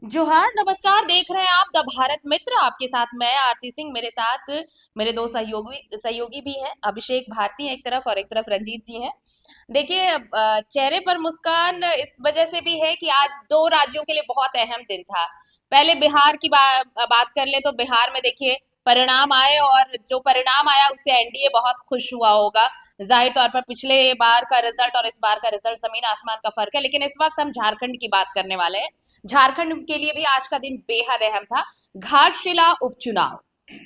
जोहार नमस्कार। देख रहे हैं आप द भारत मित्र। आपके साथ मैं आरती सिंह, मेरे साथ मेरे दो सहयोगी सहयोगी भी हैं। अभिषेक भारती हैं एक तरफ और एक तरफ रंजीत जी हैं। देखिए, चेहरे पर मुस्कान इस वजह से भी है कि आज दो राज्यों के लिए बहुत अहम दिन था। पहले बिहार की बात कर ले तो बिहार में देखिए परिणाम आए, और जो परिणाम आया उससे एनडीए बहुत खुश हुआ होगा। जाहिर तौर पर पिछले बार का रिजल्ट और इस बार का रिजल्ट जमीन आसमान का फर्क है। लेकिन इस वक्त हम झारखंड की बात करने वाले हैं। झारखंड के लिए भी आज का दिन बेहद अहम था। घाटशिला उपचुनाव,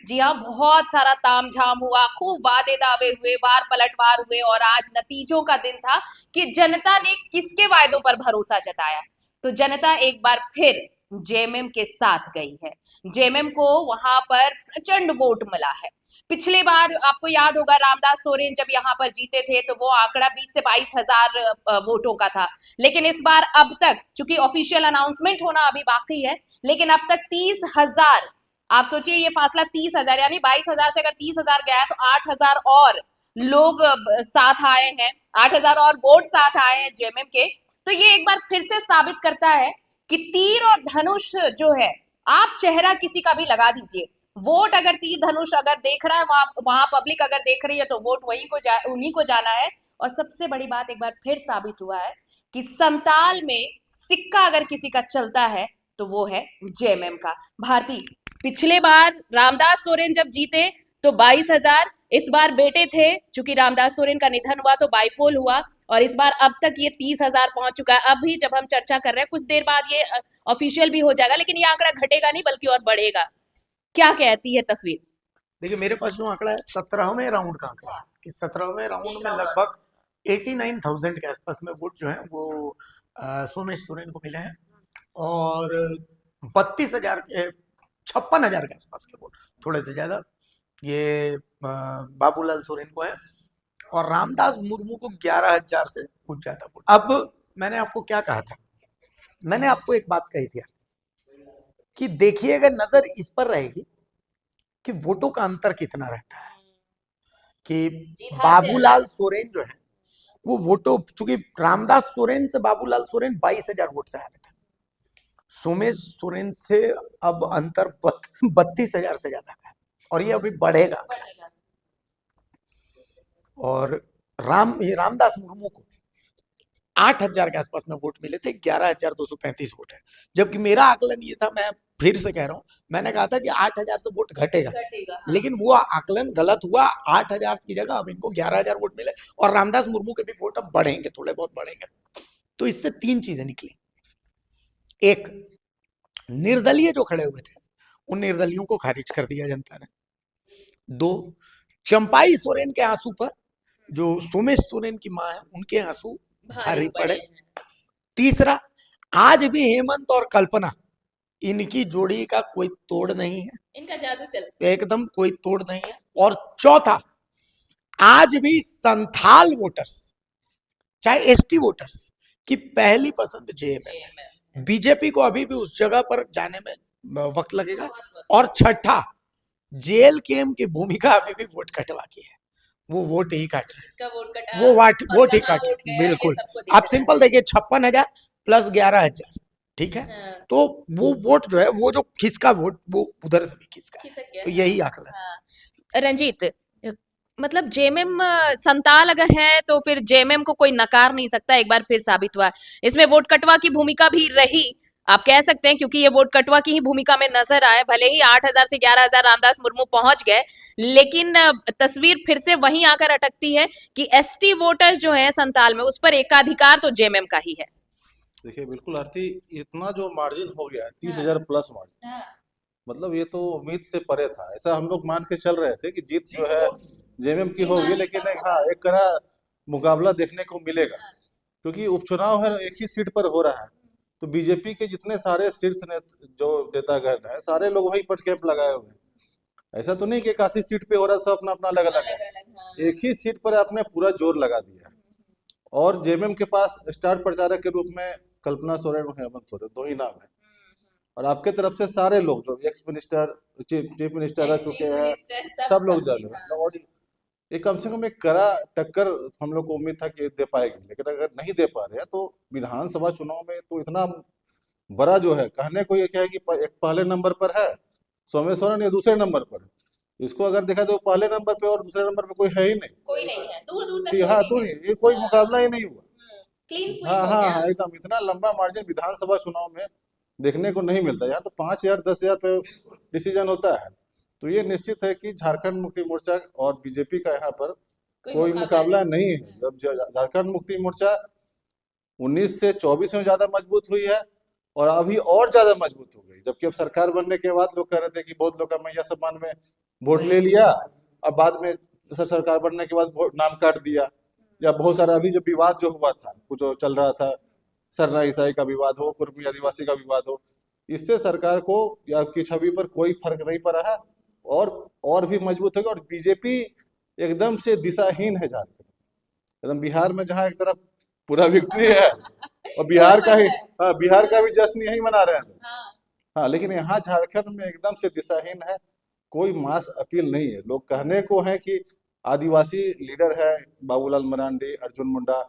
जी हाँ, बहुत सारा तामझाम हुआ, खूब वादे दावे हुए, वार पलटवार हुए, और आज नतीजों का दिन था कि जनता ने किसके वायदों पर भरोसा जताया। तो जनता एक बार फिर जेएमएम के साथ गई है। जेएमएम को वहां पर प्रचंड वोट मिला है। पिछले बार आपको याद होगा, रामदास सोरेन जब यहाँ पर जीते थे तो वो आंकड़ा 20 से 22 हजार वोटों का था। लेकिन इस बार अब तक, चूंकि ऑफिशियल अनाउंसमेंट होना अभी बाकी है, लेकिन अब तक 30 हजार, आप सोचिए ये फासला 30 हजार, यानी 22 हजार से अगर 30 हजार गया है तो 8 हजार और लोग साथ आए हैं, 8 हजार और वोट साथ आए हैं जेएमएम के। तो ये एक बार फिर से साबित करता है कि तीर और धनुष जो है, आप चेहरा किसी का भी लगा दीजिए, वोट अगर तीर धनुष अगर देख रहा है, वहां वहां पब्लिक अगर देख रही है, तो वोट उन्हीं को जाना है। और सबसे बड़ी बात एक बार फिर साबित हुआ है कि संताल में सिक्का अगर किसी का चलता है तो वो है जेएमएम का। भारती, पिछले बार रामदास सोरेन जब जीते तो 22 हजार, इस बार बेटे थे, चूंकि रामदास सोरेन का निधन हुआ तो बाइपोल हुआ, और इस बार अब तक ये 30 हजार पहुंच चुका है। अभी जब हम चर्चा कर रहे हैं कुछ देर बाद ये ऑफिशियल भी हो जाएगा, लेकिन ये आंकड़ा घटेगा नहीं बल्कि और बढ़ेगा। क्या कहती है तस्वीर? देखिए, मेरे पास जो आंकड़ा है 17वें राउंड का आंकड़ा है कि 17वें राउंड में लगभग 89,000 के आसपास में वोट जो है वो सोमेश सोरेन को मिले हैं। और 32,000 के 56,000 के आसपास के वोट, थोड़े से ज्यादा, ये बाबूलाल सोरेन को है। और रामदास मुर्मू को 11,000 से कुछ ज्यादा वोट। अब मैंने आपको क्या कहा था, मैंने आपको एक बात कही थी कि देखिए, अगर नजर इस पर रहेगी कि वोटों का अंतर कितना रहता है, कि बाबूलाल सोरेन जो है वो वोटों, चूंकि रामदास सोरेन से बाबूलाल सोरेन 22,000 वोट से हारे थे, सोमेश सोरेन से अब अंतर 32,000 से ज्यादा का है, और ये अभी बढ़ेगा। और ये रामदास मुर्मू को 8,000 के आसपास में वोट मिले थे, 11,235 वोट है। जबकि मेरा आकलन ये था, मैं फिर से कह रहा हूं, मैंने कहा था कि 8,000 से वोट घटेगा, हाँ। लेकिन वो आकलन गलत हुआ। 8,000 की जगह अब इनको 11,000 वोट मिले, और रामदास मुर्मू के भी वोट अब बढ़ेंगे, थोड़े बहुत बढ़ेंगे। तो इससे तीन चीजें निकली। एक, निर्दलीय जो खड़े हुए थे उन निर्दलियों को खारिज कर दिया जनता ने। दो, चंपाई सोरेन के आंसू पर जो सोमेश सोरेन की मां है उनके आंसू भारी पड़े। तीसरा, आज भी हेमंत और कल्पना, इनकी जोड़ी का कोई तोड़ नहीं है, इनका जादू चलता है, एकदम कोई तोड़ नहीं है। और चौथा, आज भी संथाल वोटर्स, चाहे एसटी वोटर्स, की पहली पसंद जेएमएम है। बीजेपी को अभी भी उस जगह पर जाने में वक्त लगेगा। और छठा, जेल केम की भूमिका अभी भी वोट कटवा की है, वो वोट ही काट रहे हैं, वो वोट ही काट रहे, बिल्कुल। आप सिंपल देखिए, 56,000 प्लस 11,000, ठीक है, हाँ। तो वो वोट जो है, वो जो खिसका वोट, वो उधर से भी खिसका है, तो यही आंकड़ा। हाँ। रंजीत, मतलब जेएमएम संताल अगर है तो फिर जेएमएम को कोई नकार नहीं सकता, एक बार फिर साबित हुआ। इसमें वोट कटवा की भूमिका भी रही, आप कह सकते हैं, क्योंकि ये वोट कटवा की ही भूमिका में नजर आए। भले ही 8 हजार से 11 हजार रामदास मुर्मू पहुंच गए, लेकिन तस्वीर फिर से वहीं आकर अटकती है कि एसटी वोटर्स जो है संताल में, उस पर एकाधिकार तो जेएमएम का ही है। देखिए, बिल्कुल आरती, इतना जो मार्जिन हो गया है 30,000 प्लस मार्जिन, मतलब ये तो उम्मीद से परे था। ऐसा हम लोग मान के चल रहे थे कि जीत जो है जेएमएम की होगी, लेकिन हाँ, एक कड़ा मुकाबला देखने को मिलेगा, क्योंकि उपचुनाव है, एक ही सीट पर हो रहा है। तो बीजेपी के जितने सारे शीर्ष जो नेतागण हैं, सारे लोग वहीं पर कैंप लगाए हुए हैं। ऐसा तो नहीं कि 81 सीट पे हो रहा है, सब अपना अपना अलग अलग है, एक ही सीट पर आपने पूरा जोर लगा दिया है। और जेएमएम के पास स्टार प्रचारक के रूप में कल्पना सोरेन और हेमंत सोरेन, दो ही नाम है। और आपके तरफ से सारे लोग जो एक्स मिनिस्टर, चीफ मिनिस्टर रह चुके हैं, सब लोग जाने, और ये कम से कम एक कड़ा टक्कर हम लोग को उम्मीद था कि दे पाएगी। लेकिन अगर नहीं दे पा रहे हैं तो विधानसभा चुनाव में तो इतना बड़ा जो है, कहने को ये क्या है कि एक पहले नंबर पर है सोमेश्वरन, ये दूसरे नंबर पर है। इसको अगर देखा तो पहले नंबर पे और दूसरे नंबर पे कोई है ही नहीं कोई नहीं है, दूर दूर तक कि कोई हाँ, नहीं तो है। नहीं, ये कोई मुकाबला ही नहीं हुआ। क्लीन स्वीप हाँ हो हाँ गया। हाँ, एकदम इतना लंबा मार्जिन विधानसभा चुनाव में देखने को नहीं मिलता। यहाँ तो 5,000 10,000 पे डिसीजन होता है। तो ये निश्चित है कि झारखंड मुक्ति मोर्चा और बीजेपी का यहाँ पर कोई कोई मुकाबला मुकाबला नहीं। नहीं है। जब झारखंड मुक्ति मोर्चा 19 से 24 में ज्यादा मजबूत हुई है और अभी और ज्यादा मजबूत हो गई, जबकि अब सरकार बनने के बाद लोग कह रहे थे कि बहुत लोग मैया सम्मान में वोट ले लिया, अब बाद में सरकार बनने के बाद वोट नाम काट दिया, या बहुत सारा अभी जो विवाद जो हुआ था, कुछ जो चल रहा था, सरना ईसाई का विवाद हो, कुर्मी आदिवासी का विवाद हो, इससे सरकार को या की छवि पर कोई फर्क नहीं पड़ा है और भी मजबूत होगी। और बीजेपी एकदम से दिशाहीन है झारखंड, एकदम बिहार में जहाँ एक तरफ पूरा विक्ट्री है और बिहार पूरा का ही, बंद है। हाँ, बिहार का भी जश्न यही मना रहे हैं लोग। हाँ, हाँ, लेकिन यहाँ झारखंड में एकदम से दिशाहीन है, कोई मास अपील नहीं है। लोग कहने को है कि आदिवासी लीडर है, बाबूलाल मरांडी, अर्जुन मुंडा,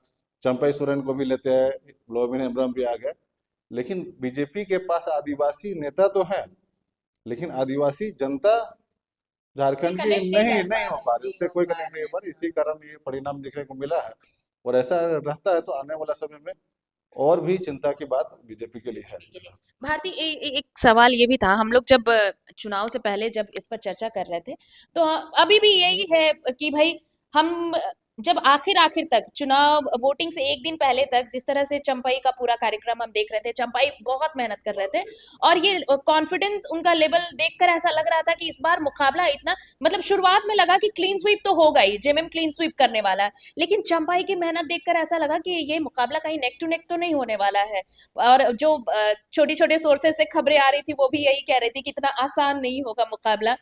चंपई सोरेन को भी लेते हैं, लोबिन हेम्ब्रम भी आ गए, लेकिन बीजेपी के पास आदिवासी नेता तो है, लेकिन आदिवासी जनता उससे झारखंड की कनेक्ट नहीं नहीं कर नहीं पा हो रहे, पा रही, नहीं उससे हो कोई पा कनेक्ट नहीं रहे। हो पा रही। इसी कारण ये परिणाम देखने को मिला है, और ऐसा रहता है तो आने वाला समय में और भी चिंता की बात बीजेपी के लिए है। बीजेपी के लिए भारती एक सवाल ये भी था, हम लोग जब चुनाव से पहले जब इस पर चर्चा कर रहे थे, तो अभी भी यही है कि भाई हम जब आखिर आखिर तक चुनाव वोटिंग से एक दिन पहले तक जिस तरह से चंपाई का पूरा कार्यक्रम हम देख रहे थे, चंपाई बहुत मेहनत कर रहे थे और ये कॉन्फिडेंस उनका लेवल देखकर ऐसा लग रहा था कि इस बार मुकाबला इतना, मतलब शुरुआत में लगा कि क्लीन स्वीप तो होगा ही, जेएमएम क्लीन स्वीप करने वाला है, लेकिन चंपाई की मेहनत देखकर ऐसा लगा कि ये मुकाबला कहीं नेक टू नेक तो नहीं होने वाला है। और जो छोटी छोटे सोर्सेस से खबरें आ रही थी वो भी यही कह रही थी कि इतना आसान नहीं होगा मुकाबला।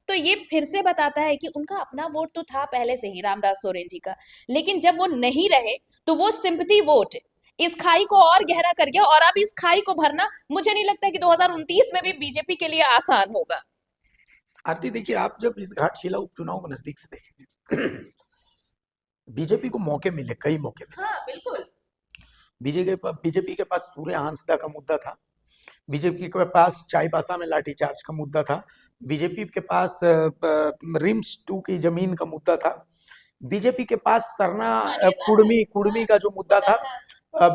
तो ये फिर से बताता है कि उनका अपना वोट तो था पहले से ही रामदास सोरेन जी का, लेकिन जब वो नहीं रहे तो वो सिंपैथी वोट इस खाई को और गहरा कर गया, और अब इस खाई को भरना मुझे नहीं लगता कि 2029 में भी बीजेपी के लिए आसान होगा। आरती देखिए, आप जब इस घाटशिला उपचुनाव को नजदीक से देखेंगे, बीजेपी को मौके मिले, कई मौके मिले। हाँ बिल्कुल। बीजेपी के पास सूर्य हांसदा का मुद्दा था, बीजेपी के पास चाईबासा में लाठीचार्ज का मुद्दा था, बीजेपी के पास रिम्स 2 की जमीन का मुद्दा था, बीजेपी के पास सरना कुड़मी का जो मुद्दा था,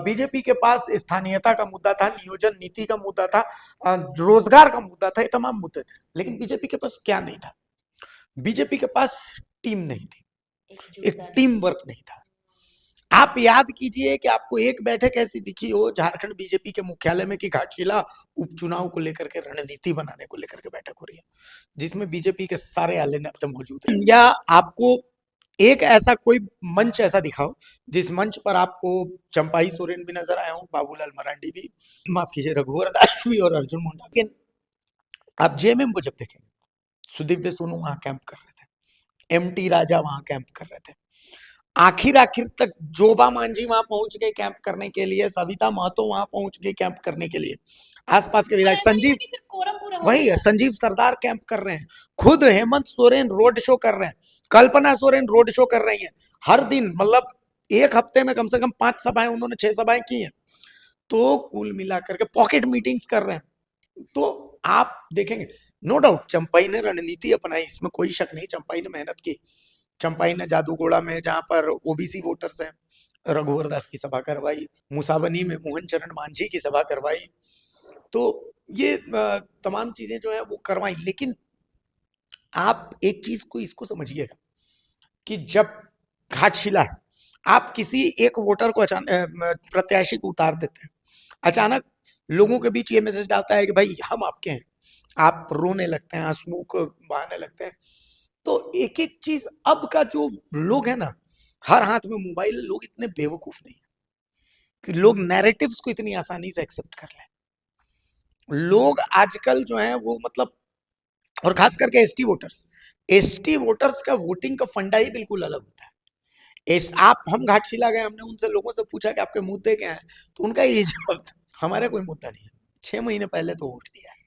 बीजेपी के पास स्थानीयता का मुद्दा था, नियोजन नीति का मुद्दा था, रोजगार का मुद्दा था, ये तमाम मुद्दे थे। लेकिन बीजेपी के पास क्या नहीं था? बीजेपी के पास टीम नहीं थी, एक टीम वर्क नहीं था। आप याद कीजिए कि आपको एक बैठक ऐसी दिखी हो झारखंड बीजेपी के मुख्यालय में कि घाटशिला उपचुनाव को लेकर के रणनीति बनाने को लेकर के बैठक हो रही है, जिसमें बीजेपी के सारे आले नेता मौजूद हैं। या आपको एक ऐसा कोई मंच ऐसा दिखाओ जिस मंच पर आपको चंपाई सोरेन भी नजर आए हो, बाबूलाल मरांडी भी, माफ कीजिए रघुवर दास भी और अर्जुन मुंडा भी। आप जेएमएम को जब देखेंगे, सुदीव्य सोनू वहां कैंप कर रहे थे, एमटी राजा वहां कैंप कर रहे थे, आखिर तक जोबा मांझी वहां पहुंच गए कैंप करने के लिए, सविता महतो वहां पहुंच गए कैंप करने के लिए, आसपास के विधायक संजीव, वही है, संजीव सरदार कैंप कर रहे हैं, खुद हेमंत सोरेन रोड शो कर रहे हैं, कल्पना सोरेन रोड शो कर रही हैं हर दिन, मतलब एक हफ्ते में कम से कम 5 सभाएं, उन्होंने 6 सभाएं की हैं। तो कुल मिलाकर के पॉकेट मीटिंग्स कर रहे हैं। तो आप देखेंगे, नो डाउट चंपाई ने रणनीति अपनाई, इसमें कोई शक नहीं, चंपाई ने मेहनत की। चंपाई ने जादूगोड़ा में जहां पर ओबीसी वोटर्स हैं, रघुवर दास की सभा करवाई, मुसाबनी में मोहन चरण मांझी की सभा करवाई, तो ये तमाम चीजें जो है वो करवाई। लेकिन आप एक चीज को इसको समझिएगा कि जब घाटशिला है, आप किसी एक वोटर को अचानक प्रत्याशी को उतार देते हैं, अचानक लोगों के बीच ये मैसेज डालता है कि भाई हम आपके हैं, आप रोने लगते हैं, आंसुओं को बहाने लगते हैं। तो एक एक चीज, अब का जो लोग है ना, हर हाथ में मोबाइल, लोग इतने बेवकूफ नहीं है कि लोग नैरेटिव्स को इतनी आसानी से एक्सेप्ट कर लें। लोग आजकल जो है वो मतलब, और खास करके एसटी वोटर्स का वोटिंग का फंडा ही बिल्कुल अलग होता है। आप, हम घाटशिला गए, हमने उनसे लोगों से पूछा कि आपके मुद्दे क्या हैं, तो उनका ये जवाब था, हमारा कोई मुद्दा नहीं है, 6 महीने पहले तो वोट दिया है,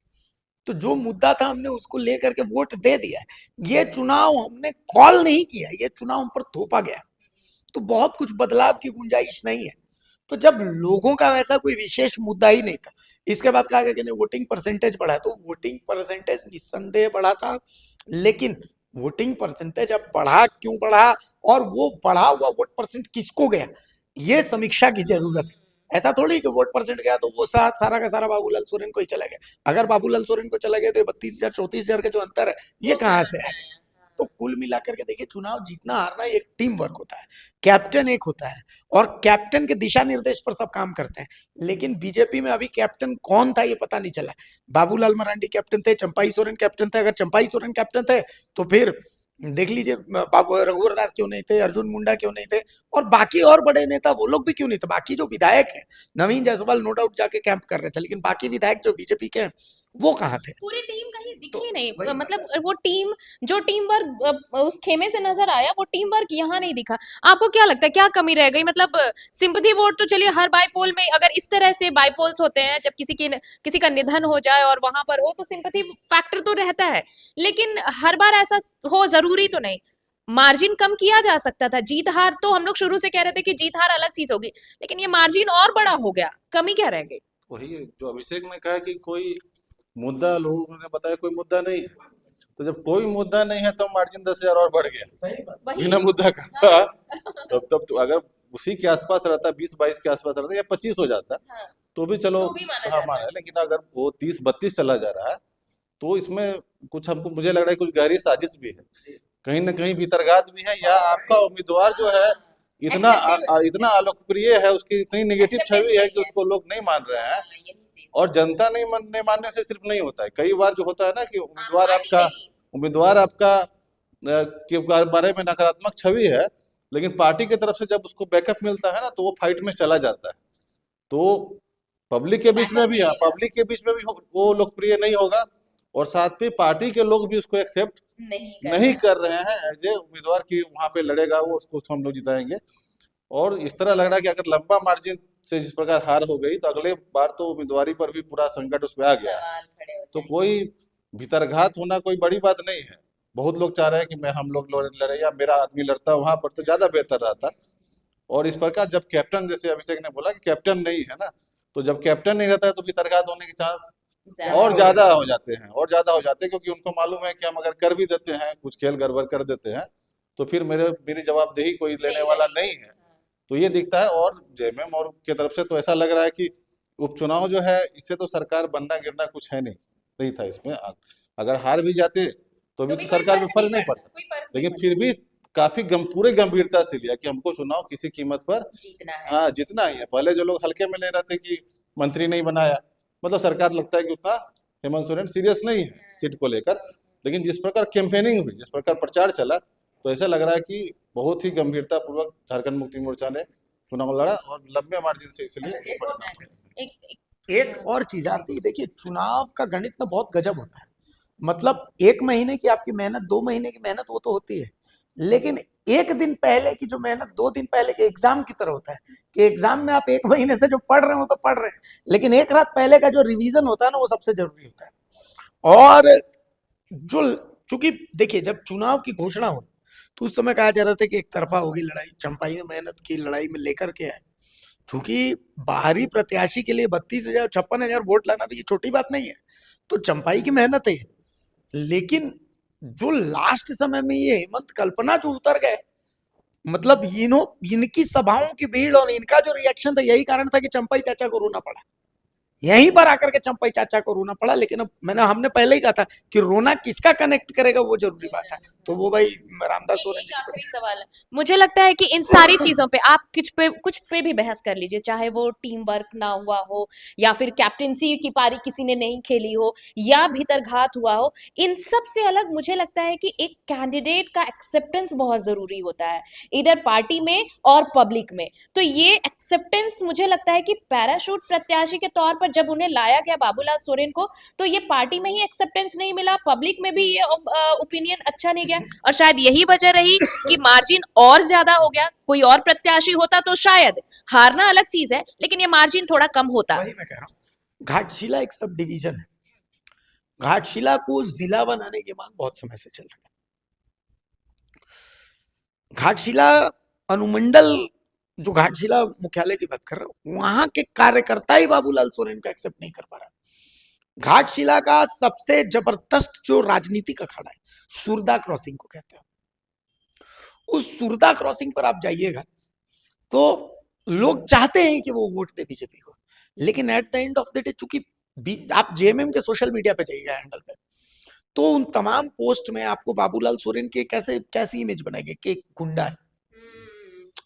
तो जो मुद्दा था हमने उसको लेकर के वोट दे दिया है। ये चुनाव हमने कॉल नहीं किया, ये चुनाव हम पर थोपा गया, तो बहुत कुछ बदलाव की गुंजाइश नहीं है। तो जब लोगों का वैसा कोई विशेष मुद्दा ही नहीं था, इसके बाद कहा गया कि नहीं वोटिंग परसेंटेज बढ़ा, तो वोटिंग परसेंटेज निस्संदेह बढ़ा था, लेकिन वोटिंग परसेंटेज अब बढ़ा क्यों बढ़ा और वो बढ़ा हुआ वोट परसेंट किसको गया, ये समीक्षा की जरूरत है। ऐसा थोड़ी कि वोट परसेंट गया तो वो सारा का सारा बाबूलाल सोरेन को ही चला गया। अगर बाबूलाल सोरेन को चला गया तो 32,000 34,000 का जो अंतर है ये वो कहाँ कहाँ से से है? आया? तो कुल मिलाकर के देखिए, चुनाव जीतना हारना एक टीम वर्क होता है, कैप्टन एक होता है और कैप्टन के दिशा निर्देश पर सब काम करते हैं। लेकिन बीजेपी में अभी कैप्टन कौन था ये पता नहीं चला। बाबूलाल मरांडी कैप्टन थे, चंपाई सोरेन कैप्टन थे। अगर चंपाई सोरेन कैप्टन थे तो फिर देख लीजिए बाबू रघुवर दास क्यों नहीं थे, अर्जुन मुंडा क्यों नहीं थे, और बाकी और बड़े नेता वो लोग भी क्यों नहीं थे। बाकी जो विधायक हैं, नवीन जायसवाल नो डाउट जाके कैंप कर रहे थे, लेकिन बाकी विधायक जो बीजेपी के हैं वो कहाँ थे? पूरी टीम कहीं तो दिखी नहीं। वही बात मतलब है। वो टीम, जो टीम वर्क उस खेमे से नजर आया, वो टीम वर्क यहाँ नहीं दिखा। आपको क्या लगता है क्या कमी रह गई? मतलब सिंपथी वोट तो चलिए हर बाईपोल में, अगर इस तरह से बाईपोल्स होते हैं जब किसी का निधन हो जाए और वहां पर हो, तो सिंपथी फैक्टर तो रहता है, लेकिन हर बार ऐसा हो जरूरी तो नहीं। मार्जिन कम किया जा सकता था। जीत हार तो हम लोग शुरू से कह रहे थे कि जीत हार अलग चीज होगी, लेकिन ये मार्जिन और बड़ा हो गया, कमी क्या रह गई? वही जो अभिषेक ने कहा कि कोई मुद्दा, लोगों ने बताया कोई मुद्दा नहीं है, तो जब कोई मुद्दा नहीं है तो मार्जिन 10,000 और बढ़ गया सही बात। वही। बिना मुद्दा का। हाँ। तब तो अगर उसी के आसपास रहता, 20-22 के आसपास रहता या 25 हो जाता हाँ, तो भी चलो तो भी माना हाँ जाता माना है। है, लेकिन अगर वो 30-32 चला जा रहा है तो इसमें कुछ हमको मुझे लग रहा है कुछ गहरी साजिश भी है, कहीं ना कहीं भीतरघात भी है, या आपका उम्मीदवार जो है इतना एक्सेप्टेबल, इतना अलोकप्रिय है, उसकी इतनी नेगेटिव एक्सेप्टेंस छवि है नहीं कि है। उसको लोग नहीं मान रहे हैं। हाँ, यही चीज। और जनता नहीं मानने से सिर्फ नहीं होता है, कई बार जो होता है ना कि हाँ, उम्मीदवार आपका के बारे में नकारात्मक छवि है, लेकिन पार्टी की तरफ से जब उसको बैकअप मिलता है ना तो वो फाइट में चला जाता है। तो पब्लिक के बीच में बैकअप भी, नहीं हाँ मिला, पब्लिक के बीच में भी वो लोकप्रिय नहीं होगा, और साथ में पार्टी के लोग भी उसको एक्सेप्ट नहीं कर नहीं रहे कर रहे हैं एज ए उम्मीदवार की वहां पे लड़ेगा वो, उसको हम लोग जिताएंगे। और इस तरह लग रहा है कि अगर लंबा मार्जिन से जिस प्रकार हार हो गई तो अगले बार तो उम्मीदवारी पर भी पूरा संकट उस पे आ गया है। सवाल खड़े हो तो जाएंगे। कोई भीतरघात होना कोई बड़ी बात नहीं है। बहुत लोग चाह रहे हैं कि मैं हम लोग लड़े या मेरा आदमी लड़ता, वहां पर तो ज्यादा बेहतर रहता। और इस प्रकार जब कैप्टन, जैसे अभिषेक ने बोला कि कैप्टन नहीं है ना, तो जब कैप्टन नहीं रहता है तो भीतरघात होने के चांस ज्यादा और हो ज्यादा जाएंगे। हो जाते हैं, और ज्यादा हो जाते हैं, क्योंकि उनको मालूम है कि हम अगर कर भी देते हैं, कुछ खेल गड़बड़ कर देते हैं, तो फिर मेरी जवाबदेही कोई लेने नहीं वाला लगेगी। नहीं है। तो ये दिखता है। और जेएमएम और की तरफ से तो ऐसा लग रहा है कि उपचुनाव जो है इससे तो सरकार बनना गिरना कुछ है नहीं, नहीं था इसमें। अगर हार भी जाते तो भी तो तो भी कोई सरकार में फर्क नहीं फर्क नहीं पड़ता, पड़ता, कोई फर्क नहीं लेकिन पड़ता। फिर भी काफी पूरे गंभीरता से लिया कि हमको चुनाव किसी कीमत पर जीतना है। हाँ जितना ही है। पहले जो लोग हल्के में ले रहे थे कि मंत्री नहीं बनाया, मतलब सरकार लगता है कि उतना हेमंत सोरेन सीरियस नहीं है सीट को लेकर, लेकिन जिस प्रकार कैंपेनिंग हुई, जिस प्रकार प्रचार चला, तो ऐसा लग रहा है कि बहुत ही गंभीरता पूर्वक झारखंड मुक्ति मोर्चा ने चुनाव लड़ा और लंबे मार्जिन से, इसलिए अच्छा, ये परिणाम है। एक और चीज आरती, देखिए चुनाव का गणित ना बहुत गजब होता है। मतलब 1 महीने की आपकी मेहनत, 2 महीने की मेहनत वो तो होती है, लेकिन 1 दिन पहले की जो मेहनत 2 दिन पहले के एग्जाम की तरह होता है, कि एग्जाम में आप 1 महीने से जो पढ़ रहे हो तो पढ़ रहे हैं, लेकिन एक रात पहले का जो रिवीजन होता है ना वो सबसे जरूरी होता है। और जो, चूंकि देखिए जब चुनाव की घोषणा हो तो उस समय कहा जा रहा था कि एक तरफा होगी लड़ाई, चंपाई ने मेहनत की, लड़ाई में लेकर के आए। चूंकि बाहरी प्रत्याशी के लिए 32,000 56,000 वोट लाना भी ये छोटी बात नहीं है, तो चंपाई की मेहनत है। लेकिन जो लास्ट समय में ये हेमंत कल्पना जो उतर गए, मतलब इनकी सभाओं की भीड़ और इनका जो रिएक्शन था, यही कारण था कि चंपाई चाचा को रोना पड़ा। यहीं पर आकर के चंपाई चाचा को रोना पड़ा। लेकिन अब हमने पहले ही कहा था कि रोना किसका कनेक्ट करेगा वो जरूरी बात है, तो वो भाई रामदास सोरेन एक जी की आखिरी सवाल है। मुझे लगता है कि इन सारी चीजों पे आप कुछ पे भी बहस कर लीजिए, चाहे वो टीम वर्क ना हुआ हो, या फिर कैप्टेंसी की पारी किसी ने नहीं खेली हो, या भीतरघात हुआ हो, इन सब से अलग मुझे लगता है कि एक कैंडिडेट का एक्सेप्टेंस बहुत जरूरी होता है, इधर पार्टी में और पब्लिक में। तो ये एक्सेप्टेंस मुझे लगता है कि पैराशूट प्रत्याशी के तौर पर जब उन्हें लाया गया बाबूलाल सोरेन को, तो ये पार्टी में ही एक्सेप्टेंस नहीं मिला, पब्लिक में भी ये ओपिनियन अच्छा नहीं गया, और शायद यही वजह रही कि मार्जिन और ज्यादा हो गया। कोई और प्रत्याशी होता तो शायद, हारना अलग चीज है, लेकिन ये मार्जिन थोड़ा कम होता। वही मैं कह रहा हूँ, घाटशिला एक सब डिवीजन है। घाटशिला को जिला बनाने की मांग बहुत समय से चल रही है। घाटशिला अनुमंडल जो घाटशिला मुख्यालय की बात कर रहा हूँ, वहां के कार्यकर्ता ही बाबूलाल सोरेन को एक्सेप्ट नहीं कर पा रहा। घाटशिला का सबसे जबरदस्त जो राजनीतिक अखाड़ा है, सुरदा क्रॉसिंग को कहते हैं। उस सुरदा क्रॉसिंग पर आप जाइएगा तो लोग चाहते हैं कि वो वोट दे बीजेपी को, लेकिन at the end of the day, चूंकि आप जेएमएम के सोशल मीडिया पे जाइएगा हैंडल पे, तो उन तमाम पोस्ट में आपको बाबूलाल सोरेन के कैसी इमेज बनाएगी कि एक गुंडा है।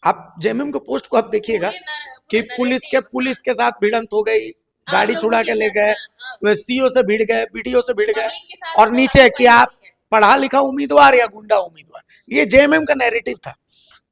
आप जेएमएम के पोस्ट को आप देखिएगा कि पुलिस के साथ भिड़ंत हो गई, गाड़ी छुड़ा के ले गए, सीओ से भिड़ गए, बीडीओ से भिड़ गए, और नीचे कि आप पढ़ा लिखा उम्मीदवार या गुंडा उम्मीदवार। ये जेएमएम का नैरेटिव था।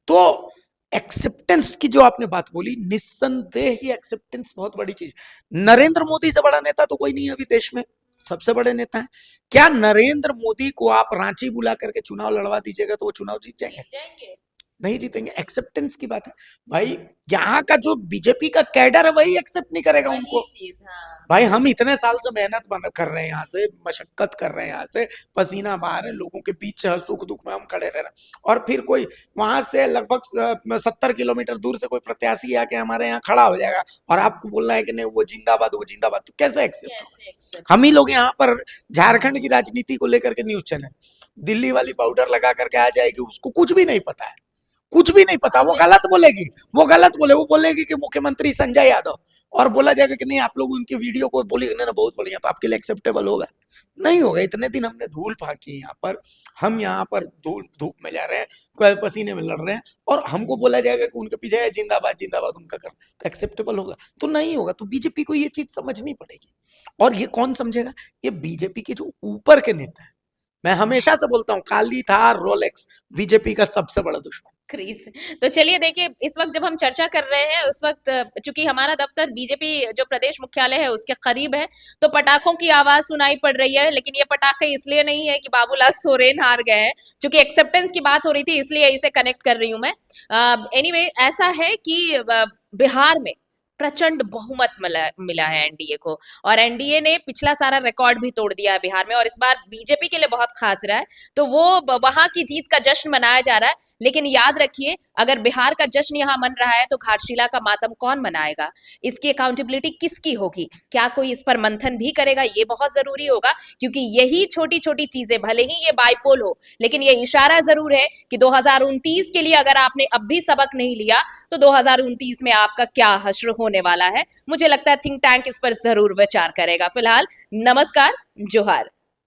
तो एक्सेप्टेंस की जो आपने बात बोली, निस्संदेह ही एक्सेप्टेंस बहुत बड़ी चीज। नरेंद्र मोदी से बड़ा नेता तो कोई नहीं है अभी देश में, सबसे बड़े नेता है। क्या नरेंद्र मोदी को आप रांची बुला करके चुनाव लड़वा दीजिएगा तो वो चुनाव जीत जाएंगे? नहीं जीतेंगे। एक्सेप्टेंस की बात है भाई, यहाँ का जो बीजेपी का कैडर है वही एक्सेप्ट नहीं करेगा उनको। भाई हम इतने साल से मेहनत कर रहे हैं, यहाँ से मशक्कत कर रहे हैं, यहाँ से पसीना बहा रहे हैं, लोगों के बीच सुख दुख में हम खड़े रह रहे हैं, और फिर कोई वहां से लगभग 70 किलोमीटर दूर से कोई प्रत्याशी आके हमारे यहाँ खड़ा हो जाएगा और आपको बोलना है कि नहीं वो जिंदाबाद, वो जिंदाबाद, तो कैसे एक्सेप्ट? हम ही लोग यहाँ पर झारखंड की राजनीति को लेकर के न्यूज चैनल, दिल्ली वाली पाउडर लगा करके आ जाएगी, उसको कुछ भी नहीं पता है, कुछ भी नहीं पता, वो गलत बोलेगी, वो बोलेगी कि मुख्यमंत्री संजय यादव, और बोला जाएगा कि नहीं आप लोग उनकी वीडियो को बोलेंगे ना बहुत बढ़िया, तो आपके लिए एक्सेप्टेबल होगा? नहीं होगा। इतने दिन हमने धूल फाकी यहाँ पर, हम यहाँ पर धूप में जा रहे हैं, पसीने में लड़ रहे हैं, और हमको बोला जाएगा कि उनके पीछे जिंदाबाद जिंदाबाद उनका कर, तो एक्सेप्टेबल होगा? तो नहीं होगा। तो बीजेपी को ये चीज समझनी पड़ेगी। और ये कौन समझेगा? ये बीजेपी के जो ऊपर के नेता है। मैं हमेशा से बोलता हूँ, काली थार रोलेक्स बीजेपी का सबसे बड़ा दुश्मन। क्रीज। तो चलिए देखिए, इस वक्त जब हम चर्चा कर रहे हैं उस वक्त चूंकि हमारा दफ्तर बीजेपी जो प्रदेश मुख्यालय है उसके करीब है, तो पटाखों की आवाज सुनाई पड़ रही है, लेकिन ये पटाखे इसलिए नहीं है कि बाबूलाल सोरेन हार गए हैं। चूंकि एक्सेप्टेंस की बात हो रही थी इसलिए इसे कनेक्ट कर रही हूं मैं। एनीवे ऐसा है कि बिहार में प्रचंड बहुमत मिला है एनडीए को, और एनडीए ने पिछला सारा रिकॉर्ड भी तोड़ दिया है बिहार में, और इस बार बीजेपी के लिए बहुत खास रहा है। तो वो वहां की जीत का जश्न मनाया जा रहा है, लेकिन याद रखिए अगर बिहार का जश्न यहाँ मन रहा है तो घाटशिला का मातम कौन मनाएगा? इसकी अकाउंटेबिलिटी किसकी होगी? क्या कोई इस पर मंथन भी करेगा? ये बहुत जरूरी होगा, क्योंकि यही छोटी छोटी चीजें, भले ही ये बाइपोल हो, लेकिन ये इशारा जरूर है कि 2029 के लिए अगर आपने अब भी सबक नहीं लिया तो 2029 में आपका क्या हश्र होने वाला है। मुझे लगता है थिंक टैंक इस पर जरूर विचार करेगा। फिलहाल नमस्कार, जोहार।